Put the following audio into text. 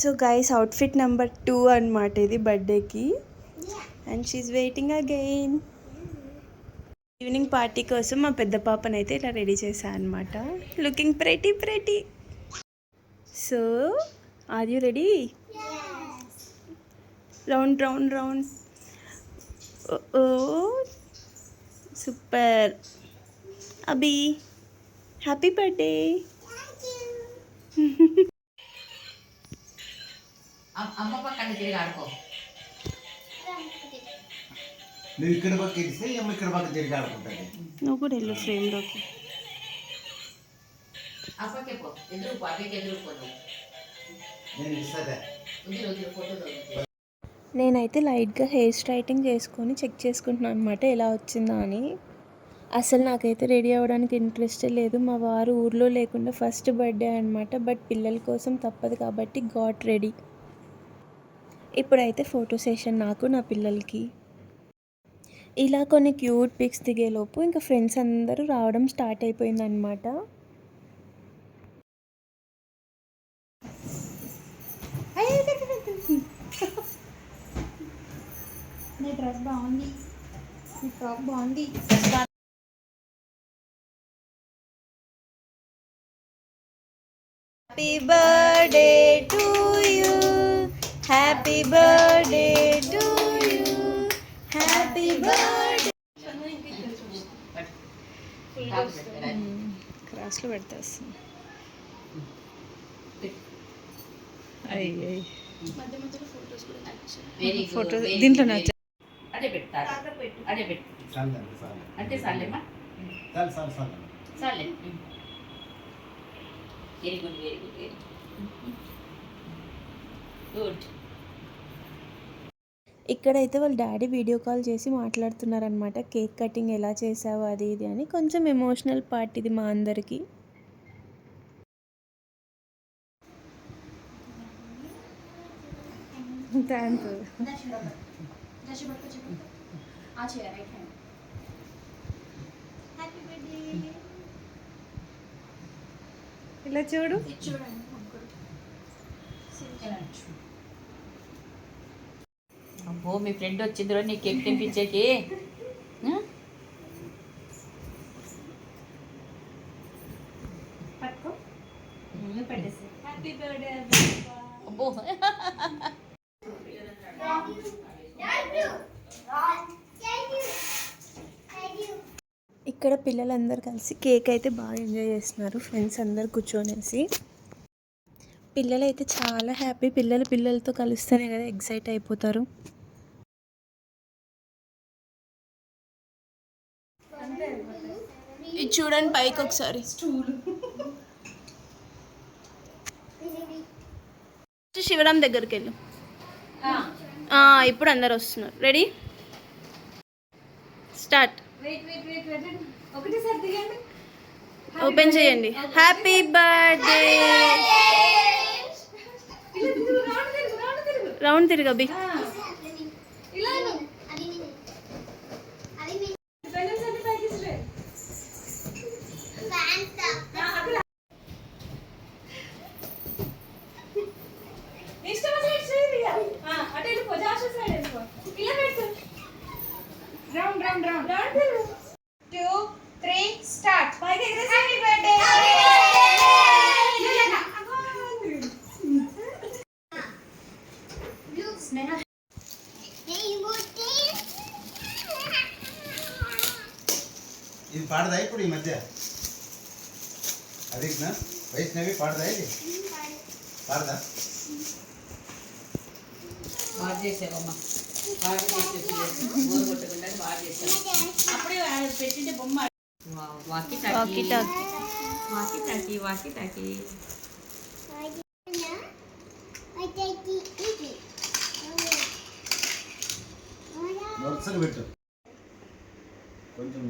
So guys outfit number 2 అనమాట ఇది బర్త్డేకి. And she's waiting again. Evening party కోసం మా పెద్ద పాపనైతే ఇలా రెడీ చేశాను అనమాట. Looking pretty. So are you ready? Round. Oh super. Abhi happy birthday. అమ్మ పక్కన తిరిగి ఆడుకో. నువ్వు ఇక్కడ పక్క ఇస్తే అమ్మ ఇక్కడ పక్క తిరిగి ఆడుకుంటుంది. నువ్వు కూడా వెళ్ళు ఫ్రేమ్లోకి. అప్పకే పో, ఎదురుపో, అక్కడికి ఎదురుపో. నేను ఇస్తాదా? నేనైతే లైట్గా హెయిర్ స్ట్రైటింగ్ చేసుకొని చెక్ చేసుకుంటున్నాను అనమాట ఎలా వచ్చిందా అని. అసలు నాకైతే రెడీ అవ్వడానికి ఇంట్రెస్ట్ లేదు. మా వారు ఊర్లో లేకుండా ఫస్ట్ బర్త్డే అనమాట. బట్ పిల్లల కోసం తప్పదు కాబట్టి గాట్ రెడీ. ఇప్పుడైతే ఫోటో సెషన్ నాకు నా పిల్లలకి. ఇలా కొన్ని క్యూట్ పిక్స్ దిగేలోపు ఇంకా ఫ్రెండ్స్ అందరూ రావడం స్టార్ట్ అయిపోయిందనమాట. నీ డ్రెస్ బాగుంది, నీ ఫ్రాక్ బాగుంది. Happy birthday to you, happy birthday to you, happy birthday. క్రాస్లో పెడతాను. అయ్యి ఫోటో దీంట్లో నచ్చ అదే పెడతారు, అదే పెట్టు. అంటే సాలేమా? సాలే. Very good. ఇక్కడైతే వాళ్ళ డాడీ వీడియో కాల్ చేసి మాట్లాడుతున్నారనమాట. కేక్ కటింగ్ ఎలా చేసావు అది ఇది అని. కొంచెం ఎమోషనల్ పార్ట్ ఇది మా అందరికి. Thank you. ఇలా చూడు. అబ్బో మీ ఫ్రెండ్ వచ్చిందిరో నీ కేక్ తినిపించేకి. అబ్బో ఇక్కడ పిల్లలందరూ కలిసి కేక్ అయితే బాగా ఎంజాయ్ చేస్తున్నారు. ఫ్రెండ్స్ అందరు కూర్చొనేసి. పిల్లలు అయితే చాలా హ్యాపీ. పిల్లలతో కలిస్తేనే కదా ఎక్సైట్ అయిపోతారు. ఇది చూడండి పైకి ఒకసారి. శివరాం దగ్గరికి వెళ్ళు. ఇప్పుడు అందరు వస్తున్నారు. Ready start. ఓపెన్ చేయండి. Happy birthday. రౌండ్ తిరుగు అభి. Round. 2, 3, start. Happy birthday. ఇది పాడదా ఇప్పుడు ఈ మధ్య? అదే వైష్ణవి పాడదా? ఇది పాడదా? బాగా చేసావమ్మా, బాగా చేసేసి బోర్ కొట్టకుండా బాగా చేసావు. అప్పుడే పెట్టింటే బొమ్మ. వాకి టాకి. వరుసగా పెట్టు కొంచెం.